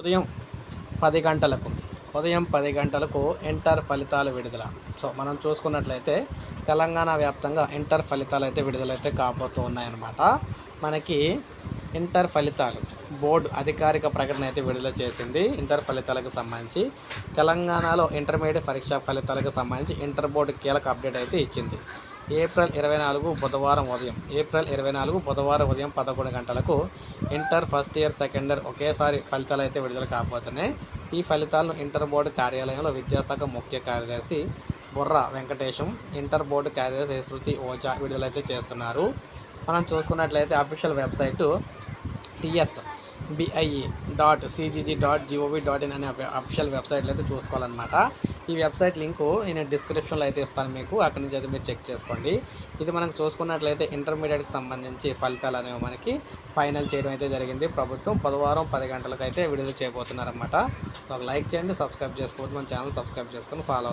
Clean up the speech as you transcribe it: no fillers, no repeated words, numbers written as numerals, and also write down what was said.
ఉదయం 10 గంటలకు ఉదయం 10 గంటలకు ఇంటర్ ఫలితాలు విడుదల. సో మనం చూసుకున్నట్లయితే తెలంగాణ వ్యాప్తంగా ఇంటర్ ఫలితాలు అయితే విడుదలైతే కాబోతూ ఉన్నాయన్నమాట. మనకి ఇంటర్ ఫలితాలు బోర్డు అధికారిక ప్రకటన అయితే విడుదల చేసింది. ఇంటర్ ఫలితాలకు సంబంధించి తెలంగాణలో ఇంటర్మీడియట్ పరీక్షా ఫలితాలకు సంబంధించి ఇంటర్ బోర్డు కీలక అప్డేట్ అయితే ఇచ్చింది. ఏప్రిల్ 24 బుధవారం ఉదయం 11 గంటలకు inter first year, second year ఒకేసారి ఫలితాలు అయితే విడుదల కాబోతున్నాయి. ఈ ఫలితాలను ఇంటర్ బోర్డు కార్యాలయంలో విద్యాశాఖ ముఖ్య కార్యదర్శి బుర్ర వెంకటేశం, ఇంటర్ బోర్డు కార్యదర్శి శృతి ఓజా విడుదలైతే చేస్తున్నారు. మనం చూసుకున్నట్లయితే అఫీషియల్ వెబ్సైటు tsbi.cgg.gov.in అనే అఫీషియల్ వెబ్సైట్లో అయితే చూసుకోవాలన్నమాట. ఈ వెబ్సైట్ లింకు నేను డిస్క్రిప్షన్లో అయితే ఇస్తాను మీకు, అక్కడి నుంచి అయితే మీరు చెక్ చేసుకోండి. ఇది మనం చూసుకున్నట్లయితే ఇంటర్మీడియట్కి సంబంధించి ఫలితాలు అనేవి మనకి ఫైనల్ చేయడం అయితే జరిగింది. ప్రభుత్వం బుధవారం 10 గంటలకు అయితే విడుదల చేయబోతున్నారన్నమాట. ఒక లైక్ చేయండి, సబ్స్క్రైబ్ చేసుకోవద్దు, మన ఛానల్ సబ్స్క్రైబ్ చేసుకొని ఫాలో